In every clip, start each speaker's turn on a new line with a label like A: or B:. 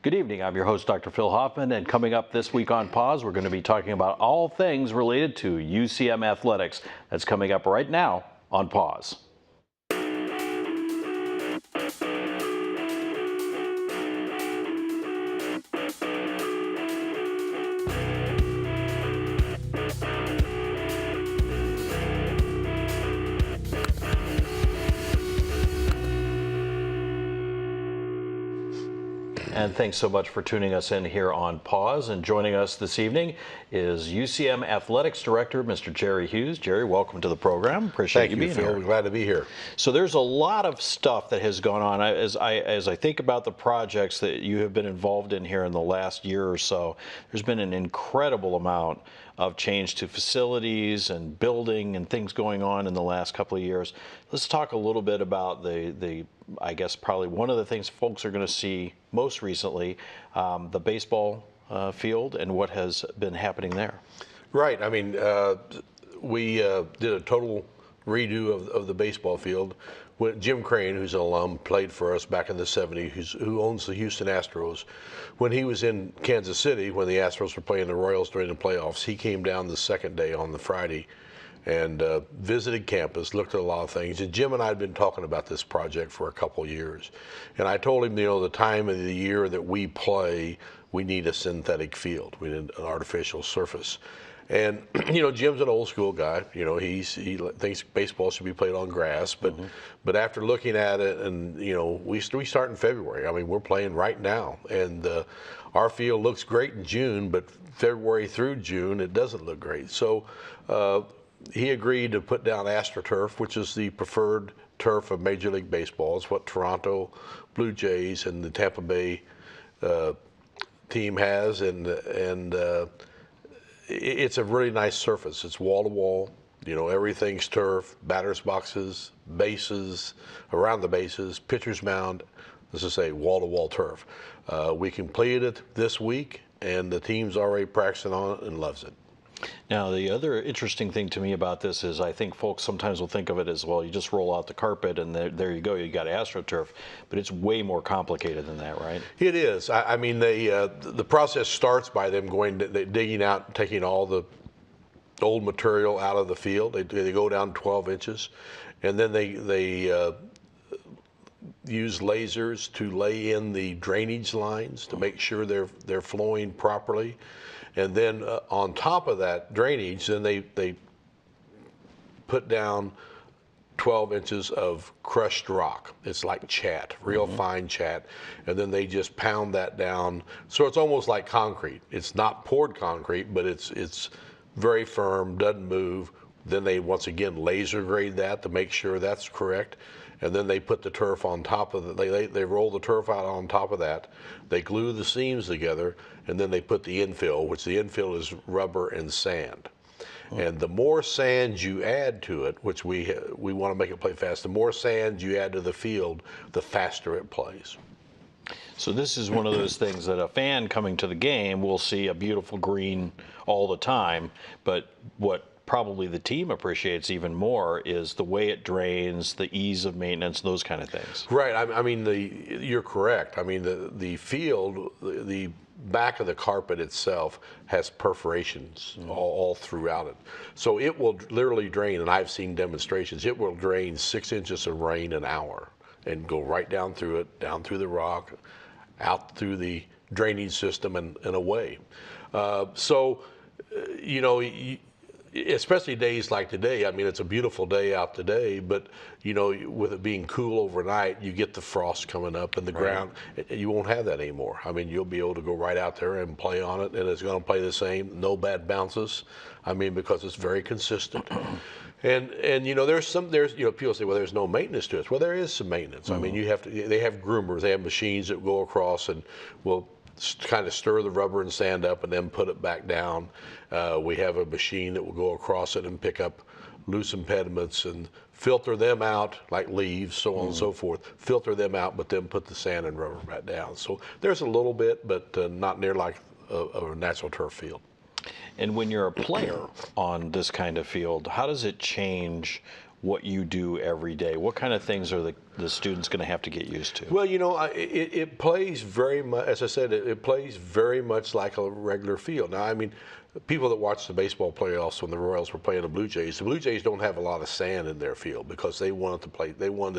A: Good evening. I'm your host, Dr. Phil Hoffman, and coming up this week on Pause, we're going to be talking about all things related to UCM Athletics. That's coming up right now on Pause. And thanks so much for tuning us in here on Pause. And joining us this evening is UCM Athletics Director, Mr. Jerry Hughes. Jerry, welcome to the program. Appreciate you being
B: Phil.
A: here.
B: We're glad to be here.
A: So there's a lot of stuff that has gone on. As I think about the projects that you have been involved in here in the last year or so, there's been an incredible amount of change to facilities and building and things going on in the last couple of years. Let's talk a little bit about I guess probably one of the things folks are going to see most recently, the baseball field and what has been happening there.
B: Right. I mean, we did a total redo of the baseball field. When Jim Crane, who's an alum, played for us back in the 70s, who owns the Houston Astros. When he was in Kansas City, when the Astros were playing the Royals during the playoffs, he came down the second day on the Friday and visited campus, looked at a lot of things. And Jim and I had been talking about this project for a couple of years. And I told him, the time of the year that we play, we need a synthetic field. We need an artificial surface. And, Jim's an old school guy. He thinks baseball should be played on grass. But after looking at it, and, we start in February. I mean, we're playing right now. And our field looks great in June, but February through June, it doesn't look great. So he agreed to put down AstroTurf, which is the preferred turf of Major League Baseball. It's what Toronto Blue Jays and the Tampa Bay team has. And it's a really nice surface. It's wall to wall. Everything's turf, batters boxes, bases, around the bases, pitcher's mound. Let's just say wall to wall turf. We completed it this week, and the team's already practicing on it and loves it.
A: Now, the other interesting thing to me about this is I think folks sometimes will think of it as, well, you just roll out the carpet and there you go, you got AstroTurf, but it's way more complicated than that, right?
B: It is. I mean, the process starts by them digging out, taking all the old material out of the field. They go down 12 inches, and then they use lasers to lay in the drainage lines to make sure they're flowing properly. And then on top of that drainage, then they put down 12 inches of crushed rock. It's like chat, real fine chat. And then they just pound that down. So it's almost like concrete. It's not poured concrete, but it's very firm, doesn't move. Then they once again laser grade that to make sure that's correct. And then they put the turf on top of it. They roll the turf out on top of that. They glue the seams together, and then they put the infill, which the infill is rubber and sand. And the more sand you add to it, which we want to make it play fast, the more sand you add to the field, the faster it plays.
A: So this is one of those things that a fan coming to the game will see a beautiful green all the time, but what probably the team appreciates even more is the way it drains, the ease of maintenance, those kind of things.
B: Right. I mean, you're correct. I mean, the field, the back of the carpet itself has perforations all throughout it. So it will literally drain, and I've seen demonstrations, it will drain 6 inches of rain an hour and go right down through it, down through the rock, out through the drainage system and away. Especially days like today. I mean, it's a beautiful day out today, but with it being cool overnight, you get the frost coming up in the ground. You won't have that anymore. I mean, you'll be able to go right out there and play on it, and it's going to play the same. No bad bounces. I mean, because it's very consistent. And there's people say, well, there's no maintenance to it. Well, there is some maintenance. I mean, they have groomers. They have machines that go across and will kind of stir the rubber and sand up and then put it back down. We have a machine that will go across it and pick up loose impediments and filter them out like leaves, so on and so forth. Filter them out, but then put the sand and rubber back down. So there's a little bit, but not near like a natural turf field.
A: And when you're a player on this kind of field, how does it change what you do every day? What kind of things are the students going to have to get used to?
B: Well, it plays very much, as I said, it plays very much like a regular field. Now, I mean, people that watch the baseball playoffs when the Royals were playing the Blue Jays don't have a lot of sand in their field because they wanted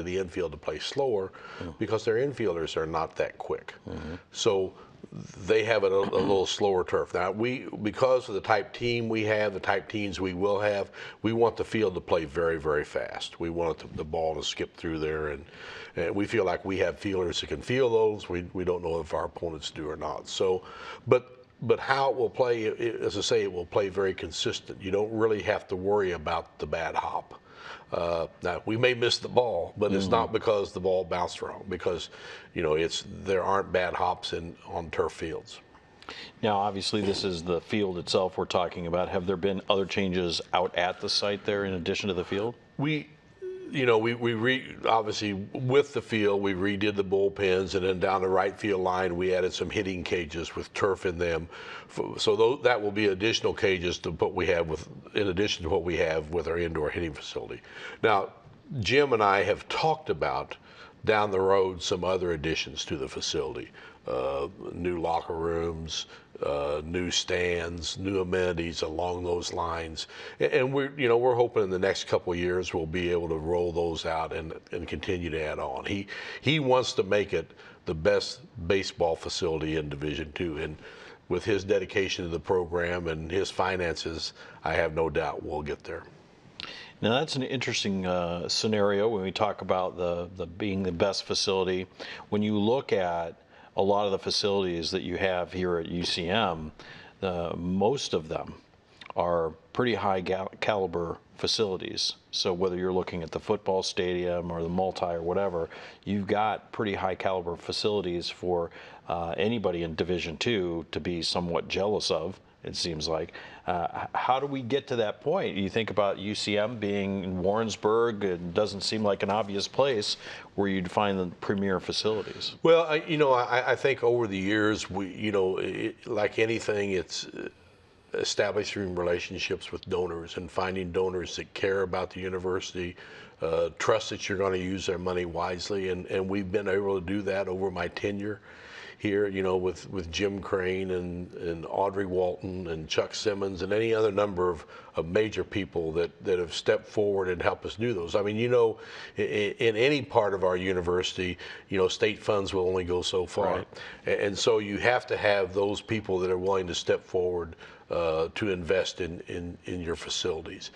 B: the infield to play slower because their infielders are not that quick. So they have a little slower turf. Now, because of the type team we have, the type teams we will have, we want the field to play very, very fast. We want the ball to skip through there, and we feel like we have fielders that can field those. We don't know if our opponents do or not. So, but how it will play, as I say, it will play very consistent. You don't really have to worry about the bad hop. Now, we may miss the ball, but it's not because the ball bounced wrong, because there aren't bad hops on turf fields.
A: Now, obviously, this is the field itself we're talking about. Have there been other changes out at the site there in addition to the field?
B: Obviously with the field, we redid the bullpens, and then down the right field line, we added some hitting cages with turf in them. So that will be additional cages to what we have in addition to what we have with our indoor hitting facility. Now, Jim and I have talked about down the road some other additions to the facility. New locker rooms, new stands, new amenities along those lines, and we're hoping in the next couple of years we'll be able to roll those out and continue to add on. He wants to make it the best baseball facility in Division II, and with his dedication to the program and his finances, I have no doubt we'll get there.
A: Now that's an interesting scenario when we talk about the being the best facility. When you look at a lot of the facilities that you have here at UCM, most of them are pretty high caliber facilities. So whether you're looking at the football stadium or the multi or whatever, you've got pretty high caliber facilities for anybody in Division II to be somewhat jealous of, it seems like. How do we get to that point? You think about UCM being in Warrensburg, it doesn't seem like an obvious place where you'd find the premier facilities.
B: Well, I think over the years, like anything, it's establishing relationships with donors and finding donors that care about the university, trust that you're going to use their money wisely, and we've been able to do that over my tenure here, with Jim Crane and Audrey Walton and Chuck Simmons and any other number of major people that have stepped forward and helped us do those. I mean, in any part of our university, state funds will only go so far.
A: Right.
B: And so you have to have those people that are willing to step forward to invest in your facilities.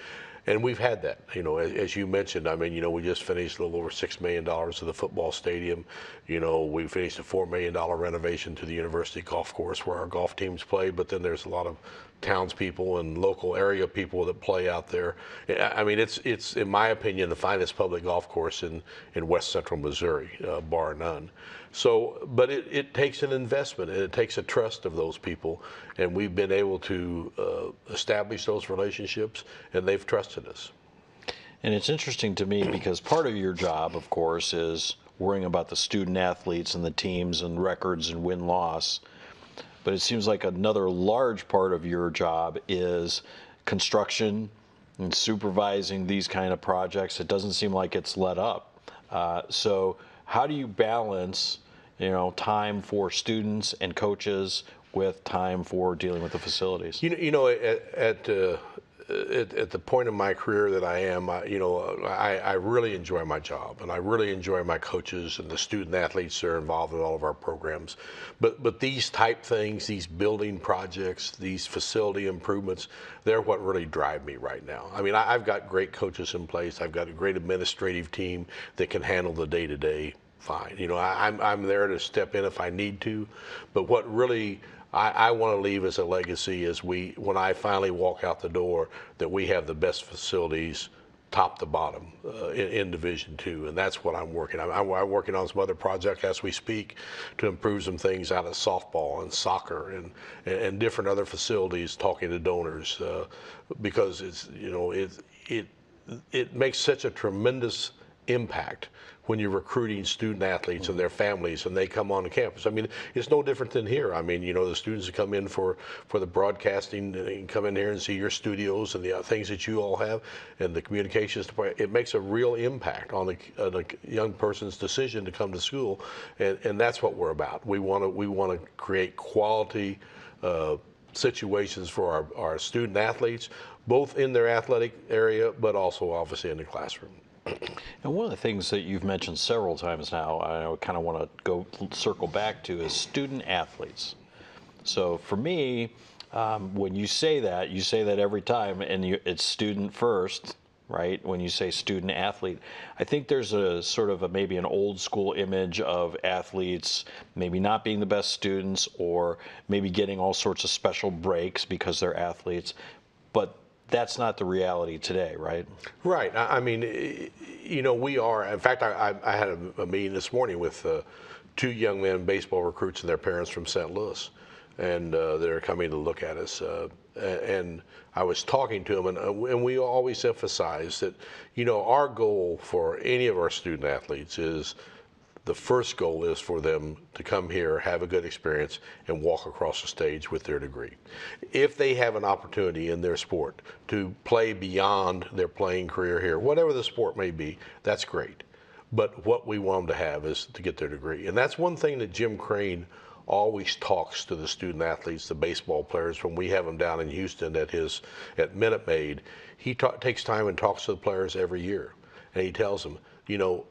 B: And we've had that, as you mentioned. I mean, we just finished a little over $6 million of the football stadium. We finished a $4 million renovation to the university golf course where our golf teams play. But then there's a lot of townspeople and local area people that play out there. I mean, it's in my opinion, the finest public golf course in West Central Missouri, bar none. So, but it takes an investment and it takes a trust of those people, and we've been able to establish those relationships, and they've trusted us.
A: And it's interesting to me because part of your job, of course, is worrying about the student athletes and the teams and records and win-loss. But it seems like another large part of your job is construction and supervising these kind of projects. It doesn't seem like it's let up. So how do you balance, time for students and coaches with time for dealing with the facilities?
B: At the point in my career that I am, I really enjoy my job, and I really enjoy my coaches and the student athletes that are involved in all of our programs. But these type things, these building projects, these facility improvements, they're what really drive me right now. I mean, I've got great coaches in place. I've got a great administrative team that can handle the day-to-day fine. I'm there to step in if I need to. But what really I want to leave as a legacy is when I finally walk out the door, that we have the best facilities top to bottom in Division II, and that's what I'm working on. I'm working on some other projects as we speak to improve some things out of softball and soccer and different other facilities, talking to donors, because it makes such a tremendous impact when you're recruiting student athletes and their families and they come on the campus. I mean, it's no different than here. I mean, you know, the students that come in for the broadcasting, they can come in here and see your studios and the things that you all have and the communications department. It makes a real impact on the young person's decision to come to school, and that's what we're about. We want to create quality situations for our student athletes, both in their athletic area, but also obviously in the classroom.
A: And one of the things that you've mentioned several times now, I kind of want to go circle back to, is student athletes. So for me, when you say that every time, and it's student first, right? When you say student athlete, I think there's a sort of maybe an old school image of athletes maybe not being the best students, or maybe getting all sorts of special breaks because they're athletes. But that's not the reality today, right?
B: Right. I mean, you know, we are. In fact, I had a meeting this morning with 2 young men, baseball recruits, and their parents from St. Louis, and they're coming to look at us. And I was talking to them, and we always emphasize that, you know, our goal for any of our student athletes is, the first goal is for them to come here, have a good experience, and walk across the stage with their degree. If they have an opportunity in their sport to play beyond their playing career here, whatever the sport may be, that's great. But what we want them to have is to get their degree. And that's one thing that Jim Crane always talks to the student athletes, the baseball players, when we have them down in Houston at Minute Maid. He takes time and talks to the players every year. And he tells them, you know,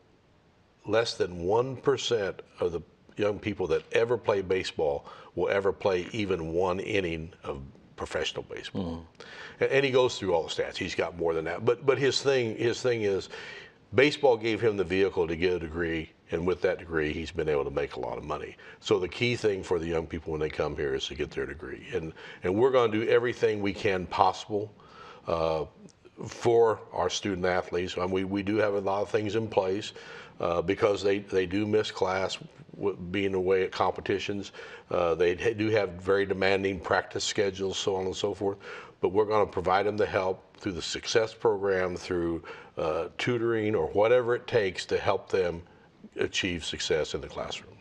B: less than 1% of the young people that ever play baseball will ever play even 1 inning of professional baseball. And he goes through all the stats. He's got more than that. But his thing is, baseball gave him the vehicle to get a degree, and with that degree, he's been able to make a lot of money. So the key thing for the young people when they come here is to get their degree. And we're going to do everything we can possible for our student athletes. I mean, we do have a lot of things in place because they do miss class being away at competitions. They do have very demanding practice schedules, so on and so forth. But we're going to provide them the help through the Success Program, through tutoring, or whatever it takes to help them achieve success in the classroom.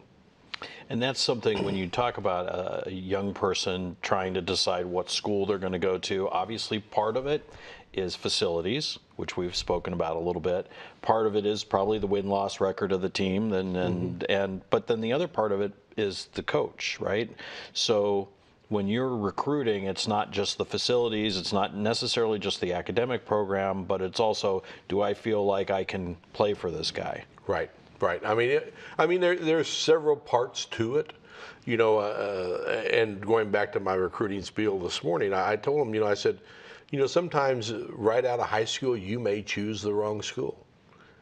A: And that's something, when you talk about a young person trying to decide what school they're going to go to, obviously part of it is facilities, which we've spoken about a little bit. Part of it is probably the win-loss record of the team, but then the other part of it is the coach, right? So when you're recruiting, it's not just the facilities, it's not necessarily just the academic program, but it's also, do I feel like I can play for this guy?
B: Right. Right. I mean, there's several parts to it, you know. And going back to my recruiting spiel this morning, I told them, you know, I said, you know, sometimes right out of high school, you may choose the wrong school.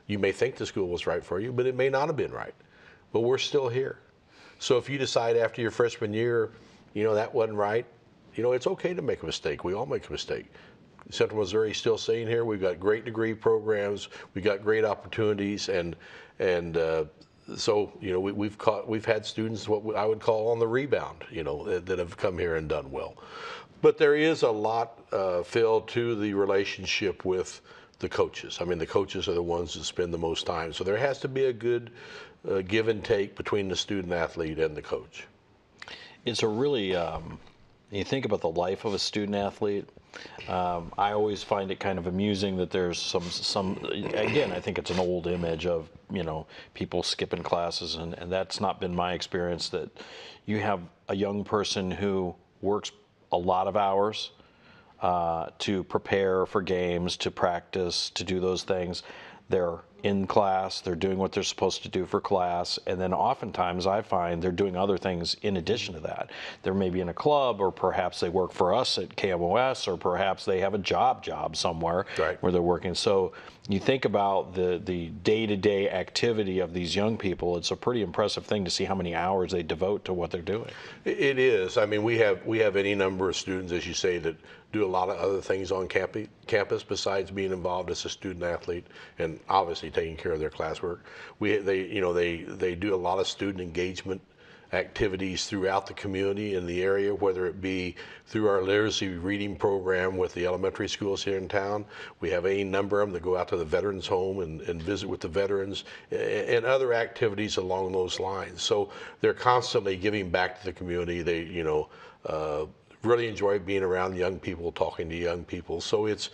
B: You may think the school was right for you, but it may not have been right. But we're still here. So if you decide after your freshman year, you know, that wasn't right, you know, it's okay to make a mistake. We all make a mistake. Central Missouri is still staying here. We've got great degree programs. We've got great opportunities, and so, you know, we've had students what I would call on the rebound, you know, that have come here and done well. But there is a lot, Phil, to the relationship with the coaches. I mean, the coaches are the ones that spend the most time. So there has to be a good give and take between the student athlete and the coach.
A: It's a really, you think about the life of a student athlete. I always find it kind of amusing that there's some again, I think it's an old image of, you know, people skipping classes, and that's not been my experience, that you have a young person who works a lot of hours to prepare for games, to practice, to do those things. They're in class, they're doing what they're supposed to do for class, and then oftentimes I find they're doing other things in addition to that. They're maybe in a club, or perhaps they work for us at KMOS, or perhaps they have a job somewhere where they're working. So you think about the day-to-day activity of these young people, it's a pretty impressive thing to see how many hours they devote to what they're doing.
B: It is. I mean, we have any number of students, as you say, that do a lot of other things on campus besides being involved as a student athlete and obviously taking care of their classwork. They do a lot of student engagement activities throughout the community in the area, whether it be through our literacy reading program with the elementary schools here in town. We have a number of them that go out to the veterans home and visit with the veterans, and other activities along those lines. So they're constantly giving back to the community. They, really enjoy being around young people, talking to young people. So it's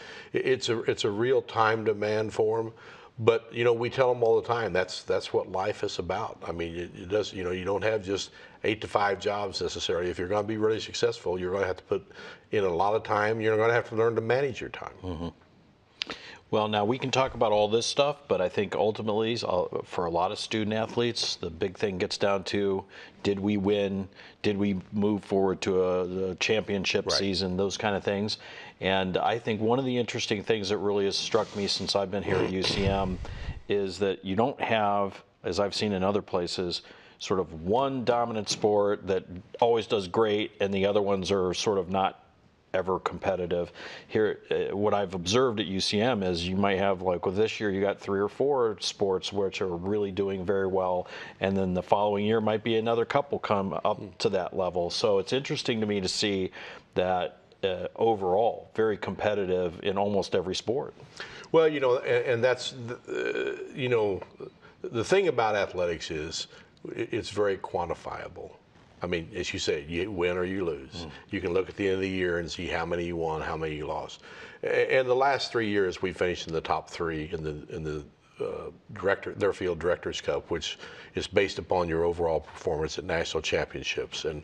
B: a real time demand for them. But we tell them all the time that's what life is about. I mean, it does. You don't have just 8 to 5 jobs necessarily. If you're going to be really successful, you're going to have to put in a lot of time. You're going to have to learn to manage your time.
A: Mm-hmm. Well, now we can talk about all this stuff, but I think ultimately, for a lot of student athletes, the big thing gets down to: did we win? Did we move forward to a championship season? Those kind of things. And I think one of the interesting things that really has struck me since I've been here at UCM is that you don't have, as I've seen in other places, sort of one dominant sport that always does great, and the other ones are sort of not ever competitive. Here, what I've observed at UCM is you might have, like with this year, you got 3 or 4 sports which are really doing very well, and then the following year might be another couple come up to that level. So it's interesting to me to see that overall very competitive in almost every sport.
B: Well, and that's the thing about athletics is it's very quantifiable. I mean, as you say, you win or you lose. You can look at the end of the year and see how many you won, how many you lost. And the last 3 years, we finished in the top 3 in the their field directors cup, which is based upon your overall performance at national championships and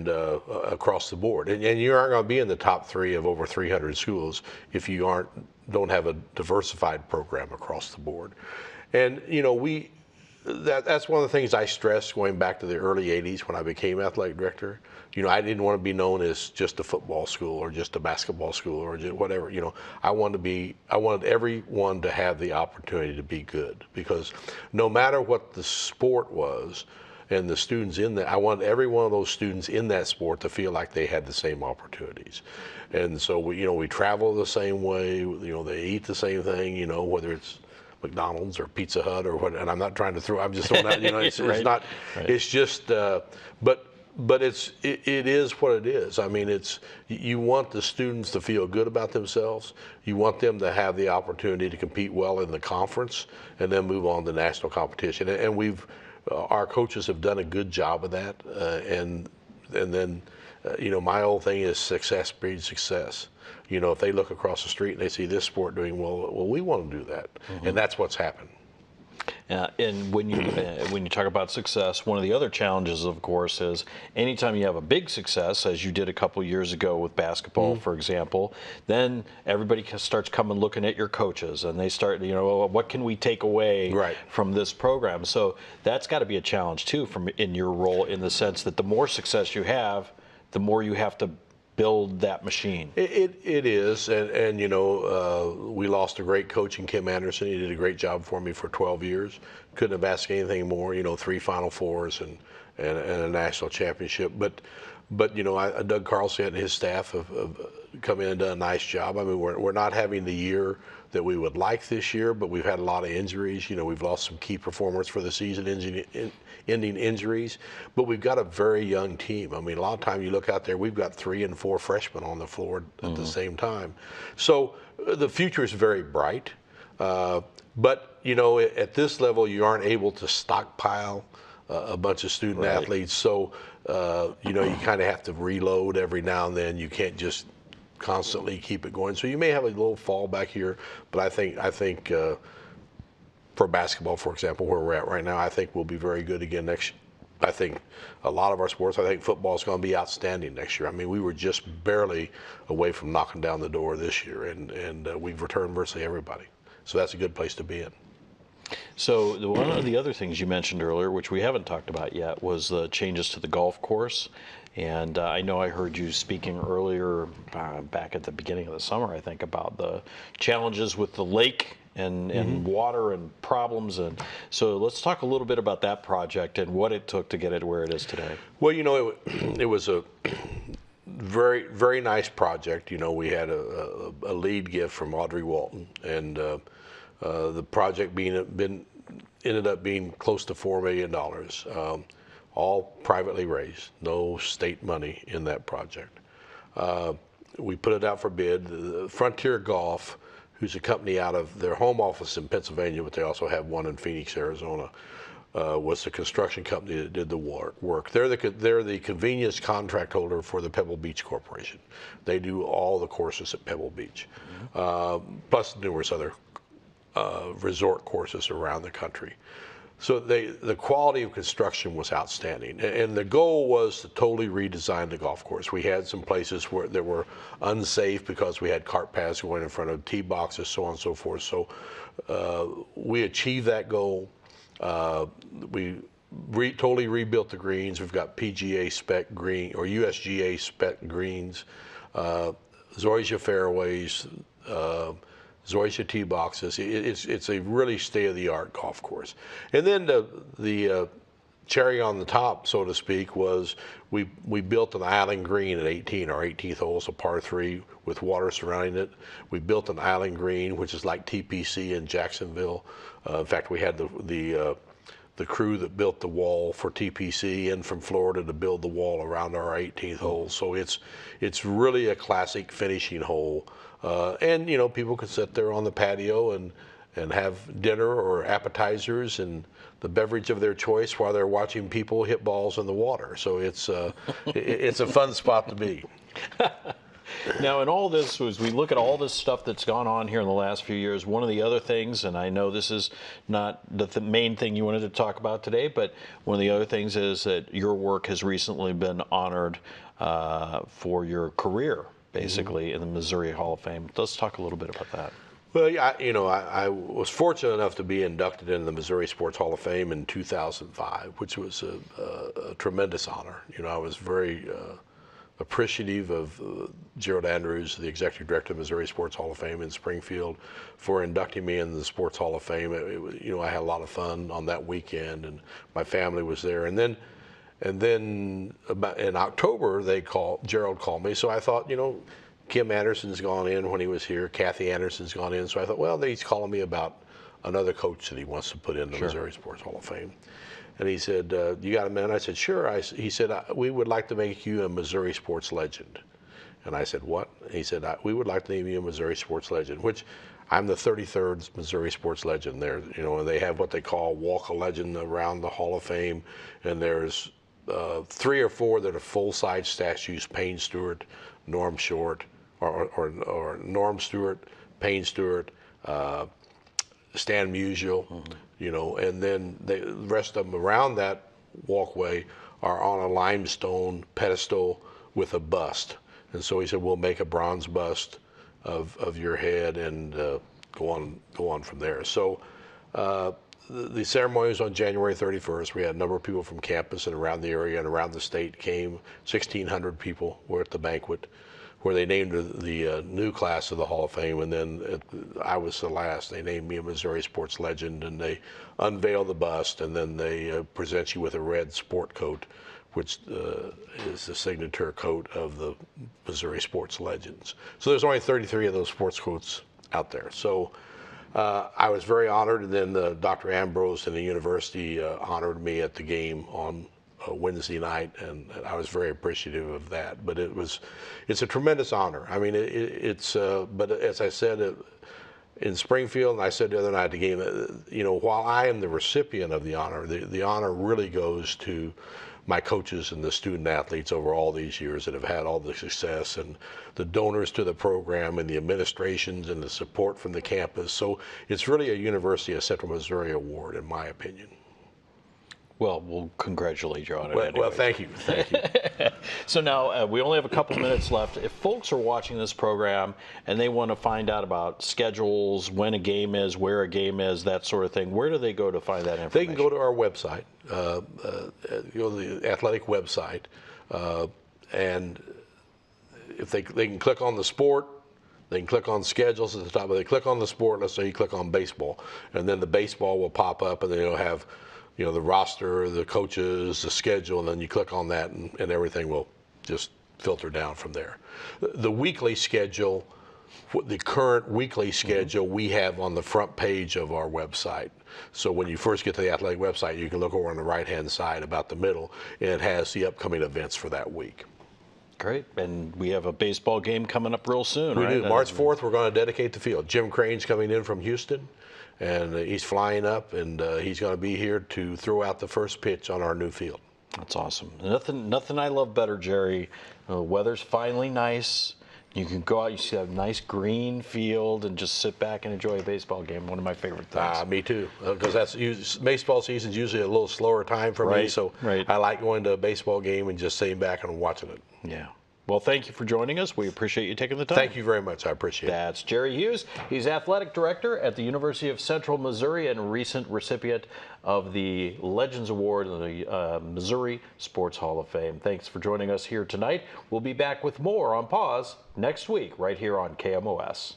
B: across the board. And you aren't going to be in the top 3 of over 300 schools if you don't have a diversified program across the board. And that's one of the things I stressed going back to the early 80s when I became athletic director. I didn't want to be known as just a football school or just a basketball school or just whatever. I wanted everyone to have the opportunity to be good, because no matter what the sport was and the students in that, I wanted every one of those students in that sport to feel like they had the same opportunities. And so we travel the same way. They eat the same thing. Whether it's McDonald's or Pizza Hut or what, and I'm not trying to throw. I'm just throwing out. It's not. Right. It's just. But it is what it is. I mean, you want the students to feel good about themselves. You want them to have the opportunity to compete well in the conference and then move on to national competition. And our coaches have done a good job of that. And then my whole thing is success breeds success. If they look across the street and they see this sport doing well, we want to do that, and that's what's happened.
A: And when you talk about success, one of the other challenges, of course, is anytime you have a big success, as you did a couple years ago with basketball, for example, then everybody starts coming looking at your coaches, and they start, what can we take away from this program? So that's got to be a challenge too, in your role, in the sense that the more success you have, the more you have to build that machine.
B: It is, and we lost a great coach in Kim Anderson. He did a great job for me for 12 years. Couldn't have asked anything more. 3 Final Fours and a national championship. But Doug Carlson and his staff have come in and done a nice job. I mean, we're not having the year that we would like this year, but we've had a lot of injuries. We've lost some key performers for the season, ending injuries, but we've got a very young team. I mean, a lot of time you look out there, we've got 3 and 4 freshmen on the floor at the same time. So the future is very bright. But at this level, you aren't able to stockpile a bunch of student athletes. So you kind of have to reload every now and then. You can't just constantly keep it going. So you may have a little fall back here, but I think for basketball, for example, where we're at right now, I think we'll be very good again next year. I think a lot of our sports, I think football is going to be outstanding next year. I mean, we were just barely away from knocking down the door this year, and we've returned virtually everybody. So that's a good place to be in.
A: So one of the other things you mentioned earlier, which we haven't talked about yet, was the changes to the golf course. And I know I heard you speaking earlier back at the beginning of the summer, I think, about the challenges with the lake and water and problems. And so let's talk a little bit about that project and what it took to get it where it is today.
B: Well, it was a very, very nice project. We had a lead gift from Audrey Walton, and the project ended up being close to $4 million. all privately raised, no state money in that project. We put it out for bid. Frontier Golf, who's a company out of their home office in Pennsylvania, but they also have one in Phoenix, Arizona, was the construction company that did the work. They're the convenience contract holder for the Pebble Beach Corporation. They do all the courses at Pebble Beach, plus numerous other resort courses around the country. So the quality of construction was outstanding, and the goal was to totally redesign the golf course. We had some places where they were unsafe because we had cart paths going in front of tee boxes, so on and so forth. So we achieved that goal. We totally rebuilt the greens. We've got PGA spec green or USGA spec greens, Zoysia fairways, Zoysia tee boxes. It's a really state-of-the-art golf course. And then the cherry on the top, so to speak, was we built an island green at 18. Our 18th hole is a par 3 with water surrounding it. We built an island green, which is like TPC in Jacksonville. In fact, we had the crew that built the wall for TPC in from Florida to build the wall around our 18th hole. So it's really a classic finishing hole. And you know, people can sit there on the patio and have dinner or appetizers and the beverage of their choice while they're watching people hit balls in the water. So it's it's a fun spot to be.
A: Now, in all this, as we look at all this stuff that's gone on here in the last few years, one of the other things, and I know this is not the main thing you wanted to talk about today, but one of the other things is that your work has recently been honored for your career, basically, in the Missouri Hall of Fame. Let's talk a little bit about that.
B: Well, yeah, I was fortunate enough to be inducted into the Missouri Sports Hall of Fame in 2005, which was a tremendous honor. You know, I was very appreciative of Gerald Andrews, the executive director of the Missouri Sports Hall of Fame in Springfield, for inducting me into the Sports Hall of Fame. You know, I had a lot of fun on that weekend, and my family was there. And then about in October, Gerald called me. So I thought, you know, Kim Anderson's gone in when he was here. Kathy Anderson's gone in. So I thought, well, he's calling me about another coach that he wants to put in the Missouri Sports Hall of Fame. And he said, you got a minute? I said, sure. He said, we would like to make you a Missouri sports legend. And I said, what? He said, we would like to name you a Missouri sports legend, which I'm the 33rd Missouri sports legend there. You know, and they have what they call Walk of Legend around the Hall of Fame. And there's 3 or 4 that are full-size statues: Payne Stewart, Norm Short, or Norm Stewart, Payne Stewart, Stan Musial, you know, and then the rest of them around that walkway are on a limestone pedestal with a bust. And so he said, we'll make a bronze bust of your head and go on from there. So the ceremony was on January 31st. We had a number of people from campus and around the area and around the state came. 1,600 people were at the banquet, where they named the new class of the Hall of Fame, and then I was the last. They named me a Missouri sports legend, and they unveil the bust, and then they present you with a red sport coat, which is the signature coat of the Missouri sports legends. So there's only 33 of those sports coats out there. So I was very honored, and then Dr. Ambrose and the university honored me at the game on Wednesday night, and I was very appreciative of that. But it's a tremendous honor. I mean, but as I said in Springfield, and I said the other night at the game, you know, while I am the recipient of the honor, the honor really goes to my coaches and the student athletes over all these years that have had all the success, and the donors to the program, and the administrations, and the support from the campus. So it's really a University of Central Missouri award, in my opinion.
A: Well, we'll congratulate you on it.
B: Well, thank you. Thank you.
A: So now we only have a couple minutes left. If folks are watching this program and they want to find out about schedules, when a game is, where a game is, that sort of thing, where do they go to find that information?
B: They can go to our website, go to the athletic website, and if they can click on the sport, they can click on schedules at the top. But they click on the sport, let's say you click on baseball, and then the baseball will pop up, and then it'll have, you know, the roster, the coaches, the schedule, and then you click on that, and everything will just filter down from there. The weekly schedule, the current weekly schedule we have on the front page of our website. So when you first get to the athletic website, you can look over on the right-hand side about the middle, and it has the upcoming events for that week.
A: Great. And we have a baseball game coming up real soon,
B: We
A: right?
B: do. March 4th, we're going to dedicate the field. Jim Crane's coming in from Houston, and he's flying up, and he's going to be here to throw out the first pitch on our new field.
A: That's awesome. Nothing I love better, Jerry. The weather's finally nice. You can go out, you see a nice green field, and just sit back and enjoy a baseball game. One of my favorite things.
B: Me too, because baseball season's usually a little slower time for me, so I like going to a baseball game and just sitting back and watching it.
A: Yeah. Well, thank you for joining us. We appreciate you taking the time.
B: Thank you very much. I appreciate it.
A: That's Jerry Hughes. He's athletic director at the University of Central Missouri and recent recipient of the Legends Award in the Missouri Sports Hall of Fame. Thanks for joining us here tonight. We'll be back with more on Pause next week right here on KMOS.